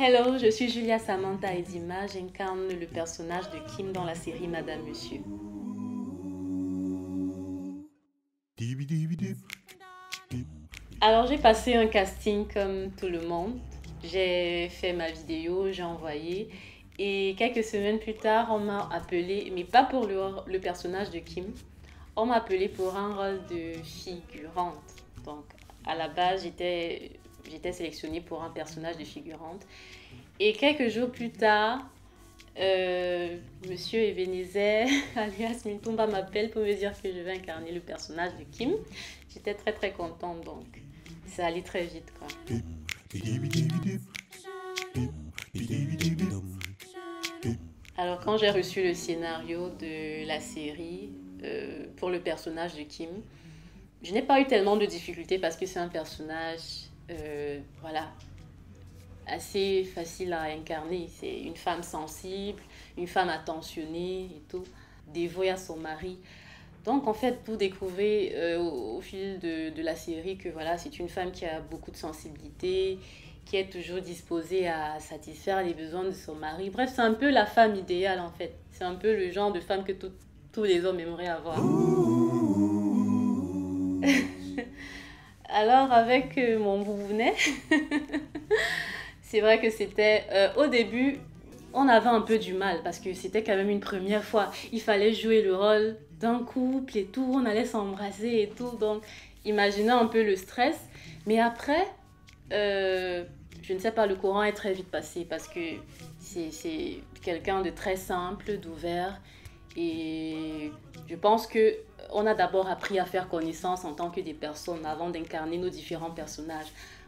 Hello, je suis Julia Samantha Ezima, j'incarne le personnage de Kim dans la série Madame Monsieur. Alors j'ai passé un casting comme tout le monde, j'ai fait ma vidéo, j'ai envoyé et quelques semaines plus tard on m'a appelé, mais pas pour le personnage de Kim, on m'a appelé pour un rôle de figurante. Donc à la base j'étais sélectionnée pour un personnage de figurante. Et quelques jours plus tard, Monsieur Ebenezer, alias Mintumba, m'appelle pour me dire que je vais incarner le personnage de Kim. J'étais très très contente, donc ça allait très vite, quoi. Alors quand j'ai reçu le scénario de la série pour le personnage de Kim, je n'ai pas eu tellement de difficultés parce que c'est un personnage, voilà, assez facile à incarner. C'est une femme sensible, une femme attentionnée et tout, dévouée à son mari. Donc en fait, vous découvrez au fil de la série que voilà, c'est une femme qui a beaucoup de sensibilité, qui est toujours disposée à satisfaire les besoins de son mari. Bref, c'est un peu la femme idéale en fait. C'est un peu le genre de femme que tous les hommes aimeraient avoir. Alors avec mon boubounet, c'est vrai que c'était au début, on avait un peu du mal parce que c'était quand même une première fois. Il fallait jouer le rôle d'un couple et tout, on allait s'embrasser et tout. Donc, imaginez un peu le stress. Mais après, je ne sais pas, le courant est très vite passé parce que c'est quelqu'un de très simple, d'ouvert. Et je pense que on a d'abord appris à faire connaissance en tant que des personnes avant d'incarner nos différents personnages.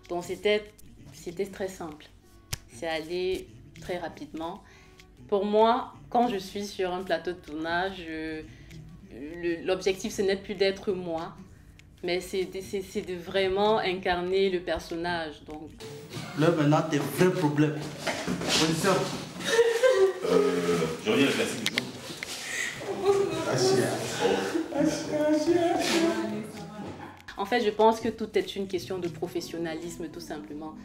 Donc, c'était très simple. C'est allé très rapidement. Pour moi, quand je suis sur un plateau de tournage, l'objectif, ce n'est plus d'être moi, mais c'est de vraiment incarner le personnage. Donc. Là, maintenant, tes vrais problèmes. Position. Je reviens à la classique du jour. En fait, je pense que tout est une question de professionnalisme, tout simplement.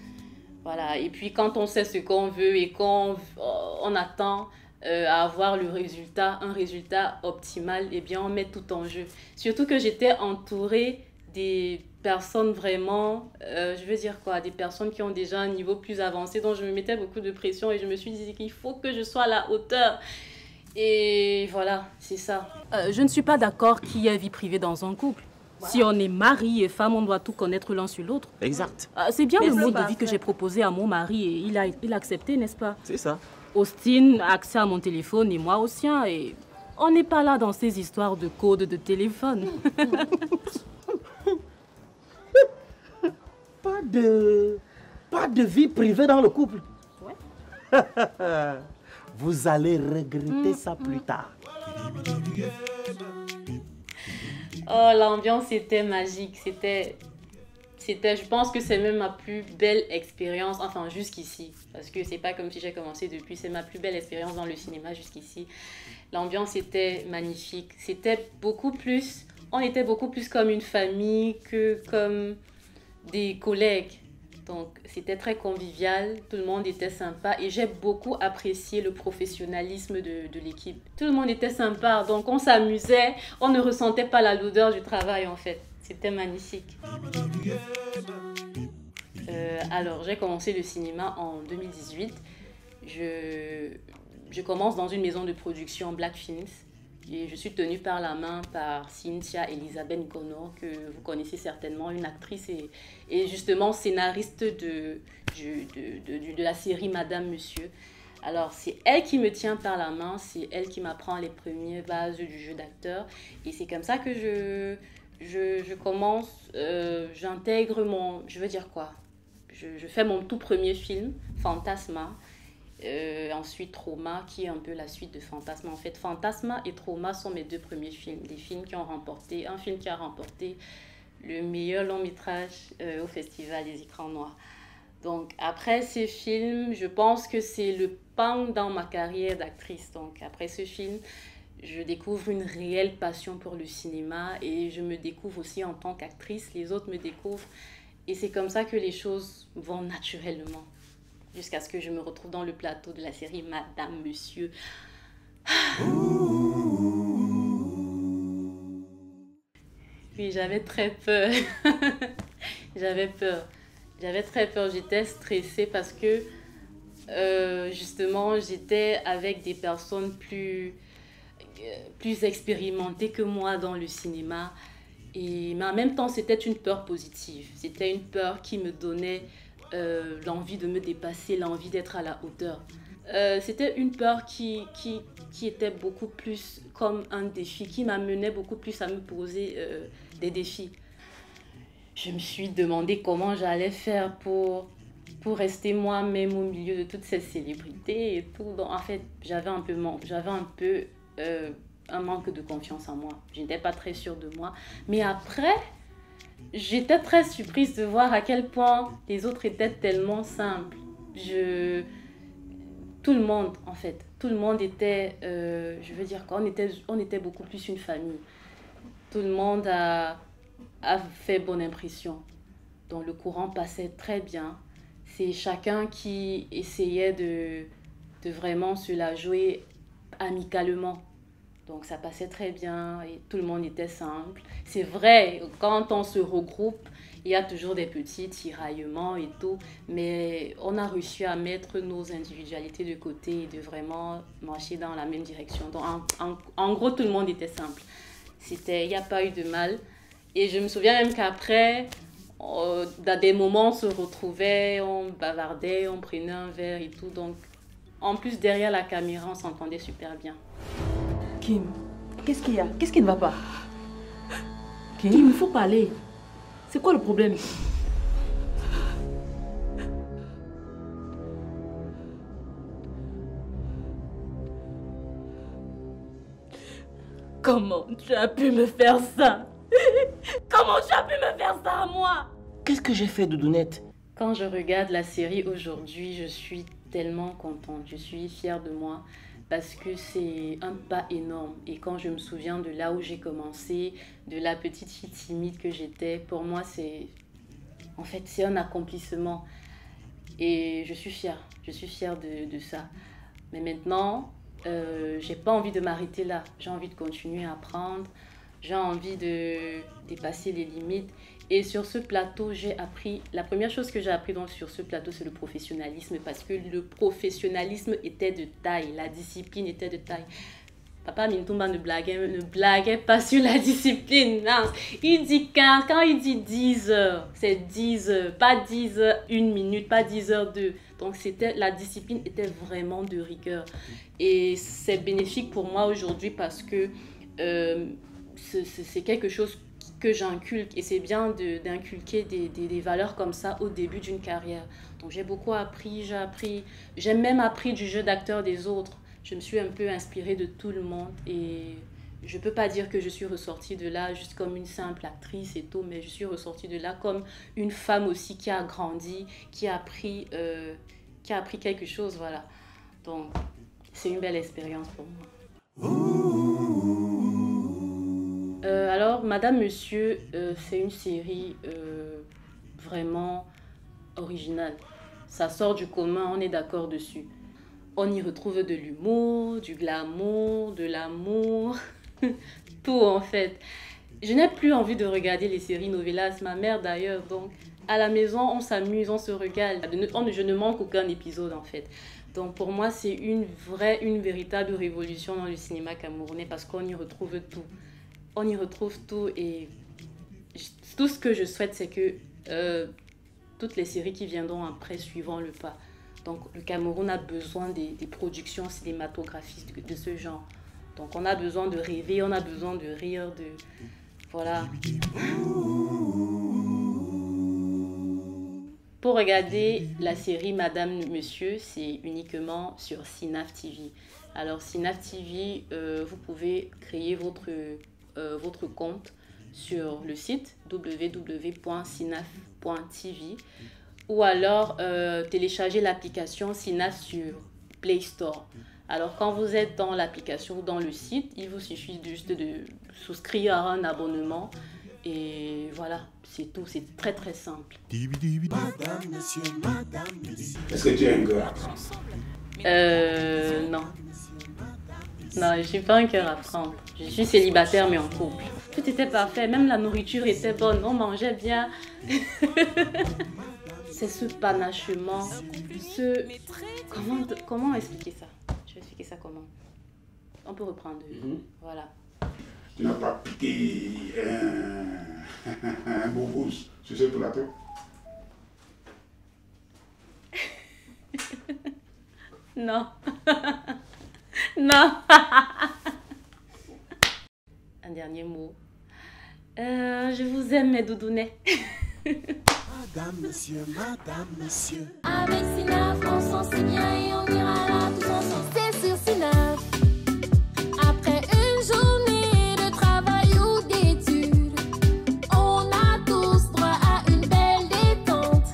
Voilà. Et puis, quand on sait ce qu'on veut et qu'on on attend à avoir un résultat optimal, eh bien, on met tout en jeu. Surtout que j'étais entourée des personnes vraiment, je veux dire quoi, des personnes qui ont déjà un niveau plus avancé, donc je me mettais beaucoup de pression et je me suis dit qu'il faut que je sois à la hauteur. Et voilà, c'est ça. Je ne suis pas d'accord qu'il y ait vie privée dans un couple. Voilà. Si on est mari et femme, on doit tout connaître l'un sur l'autre. Exact. C'est bien le mode de vie que j'ai proposé à mon mari et il a accepté, n'est-ce pas? C'est ça. Austin a accès à mon téléphone et moi au sien. Et on n'est pas là dans ces histoires de code de téléphone. Pas de vie privée dans le couple. Ouais. Vous allez regretter ça plus tard. Oh, l'ambiance était magique. Je pense que c'est même ma plus belle expérience, enfin jusqu'ici. Parce que c'est pas comme si j'ai commencé depuis, c'est ma plus belle expérience dans le cinéma jusqu'ici. L'ambiance était magnifique. On était beaucoup plus comme une famille que comme des collègues. Donc, c'était très convivial, tout le monde était sympa et j'ai beaucoup apprécié le professionnalisme de l'équipe. Tout le monde était sympa, donc on s'amusait, on ne ressentait pas la lourdeur du travail en fait. C'était magnifique. Alors, j'ai commencé le cinéma en 2018. Je commence dans une maison de production Black Films. Et je suis tenue par la main par Cynthia Elisabeth Nkono, que vous connaissez certainement, une actrice et justement scénariste de la série Madame Monsieur. Alors, c'est elle qui me tient par la main, c'est elle qui m'apprend les premières bases du jeu d'acteur. Et c'est comme ça que je commence, j'intègre je veux dire quoi? Je fais mon tout premier film, Fantasma. Ensuite Trauma, qui est un peu la suite de Fantasma. En fait, Fantasma et Trauma sont mes deux premiers films, des films qui ont remporté, un film qui a remporté le meilleur long métrage au Festival des Écrans Noirs. Donc après ces films, je pense que c'est le pan dans ma carrière d'actrice. Donc après ce film, je découvre une réelle passion pour le cinéma et je me découvre aussi en tant qu'actrice, les autres me découvrent et c'est comme ça que les choses vont naturellement. jusqu'à ce que je me retrouve dans le plateau de la série Madame, Monsieur. Oui, j'avais très peur. J'avais peur. J'avais très peur. J'étais stressée parce que justement, j'étais avec des personnes plus expérimentées que moi dans le cinéma. Mais en même temps, c'était une peur positive. C'était une peur qui me donnait l'envie de me dépasser, l'envie d'être à la hauteur. C'était une peur qui était beaucoup plus comme un défi, qui m'amenait beaucoup plus à me poser des défis. Je me suis demandé comment j'allais faire pour rester moi-même au milieu de toutes ces célébrités et tout. Donc, en fait, j'avais un peu un manque de confiance en moi. Je n'étais pas très sûre de moi. Mais après, j'étais très surprise de voir à quel point les autres étaient tellement simples. Tout le monde, en fait, tout le monde était, je veux dire qu'on était beaucoup plus une famille. Tout le monde a fait bonne impression. Donc le courant passait très bien. C'est chacun qui essayait de vraiment se la jouer amicalement. Donc ça passait très bien et tout le monde était simple. C'est vrai, quand on se regroupe, il y a toujours des petits tiraillements et tout, mais on a réussi à mettre nos individualités de côté et de vraiment marcher dans la même direction. Donc en gros, tout le monde était simple. Il n'y a pas eu de mal. Et je me souviens même qu'après, dans des moments, on se retrouvait, on bavardait, on prenait un verre et tout. Donc, en plus, derrière la caméra, on s'entendait super bien. Kim, qu'est-ce qu'il y a? Qu'est-ce qui ne va pas? Kim, il faut parler. C'est quoi le problème? Comment tu as pu me faire ça? Comment tu as pu me faire ça à moi? Qu'est-ce que j'ai fait, Doudounette? Quand je regarde la série aujourd'hui, je suis tellement contente. Je suis fière de moi parce que c'est un pas énorme. Et quand je me souviens de là où j'ai commencé, de la petite fille timide que j'étais, pour moi, c'est un accomplissement. Et je suis fière. Je suis fière de ça. Mais maintenant, j'ai pas envie de m'arrêter là. J'ai envie de continuer à apprendre. J'ai envie de dépasser les limites. Et sur ce plateau, la première chose que j'ai appris donc sur ce plateau, c'est le professionnalisme. Parce que le professionnalisme était de taille. La discipline était de taille. Papa Mintumba ne blaguait pas sur la discipline. Non. Il dit 15, quand il dit 10 heures, c'est 10 heures. Pas 10 heures, 1 minute, pas 10 heures, 2. Donc la discipline était vraiment de rigueur. Et c'est bénéfique pour moi aujourd'hui parce que c'est quelque chose que j'inculque. Et c'est bien d'inculquer des valeurs comme ça au début d'une carrière. Donc j'ai beaucoup appris, j'ai même appris du jeu d'acteur des autres. Je me suis un peu inspirée de tout le monde et je ne peux pas dire que je suis ressortie de là juste comme une simple actrice et tout, mais je suis ressortie de là comme une femme aussi qui a grandi, qui a appris quelque chose, voilà. Donc, c'est une belle expérience pour moi. Alors, Madame, Monsieur, c'est une série vraiment originale. Ça sort du commun, on est d'accord dessus. On y retrouve de l'humour, du glamour, de l'amour, tout en fait. Je n'ai plus envie de regarder les séries novellas, ma mère d'ailleurs, donc à la maison on s'amuse, on se régale. Je ne manque aucun épisode en fait. Donc pour moi c'est une véritable révolution dans le cinéma camerounais parce qu'on y retrouve tout. On y retrouve tout et tout ce que je souhaite c'est que toutes les séries qui viendront après suivront le pas. Donc le Cameroun a besoin des productions cinématographiques de ce genre. Donc on a besoin de rêver, on a besoin de rire, voilà. Pour regarder la série Madame, Monsieur, c'est uniquement sur Cinaf TV. Alors Cinaf TV, vous pouvez créer votre compte sur le site www.cinaf.tv ou alors télécharger l'application Cinaf sur Play Store. Alors quand vous êtes dans l'application ou dans le site, il vous suffit juste de souscrire à un abonnement Et voilà, c'est tout, c'est très très simple. Est-ce que tu es un cœur? Non. Non, je suis pas un cœur à prendre. Je suis célibataire mais en couple. Tout était parfait, même la nourriture était bonne, on mangeait bien. C'est ce panachement, Comment expliquer ça? Je vais expliquer ça comment? On peut reprendre. Voilà. Tu n'as pas piqué un boubous sur ce plateau? Non. Non. Un dernier mot. Je vous aime, mes doudounets. Madame, monsieur, madame, monsieur. Avec Sinaf, on s'en sait bien et on ira là tous ensemble. C'est sur Sinaf. Après une journée de travail ou d'études, on a tous droit à une belle détente.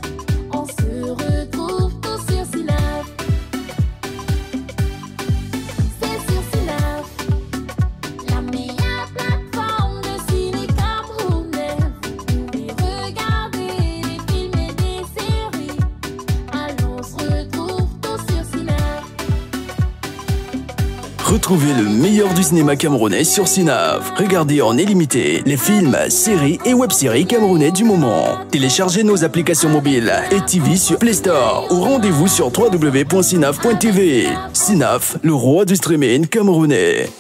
On se retrouve tous sur Sinaf. C'est sur Sinaf, la meilleure plateforme de ciné camerounais. Vous pouvez regarder des films et des séries. Allons, on se retrouve tous sur Sinaf. Retrouvez le meilleur du cinéma camerounais sur Sinaf. Regardez en illimité les films, séries et web-séries camerounais du moment. Téléchargez nos applications mobiles et TV sur Play Store ou rendez-vous sur www.sinaf.tv. Sinaf, le roi du streaming camerounais.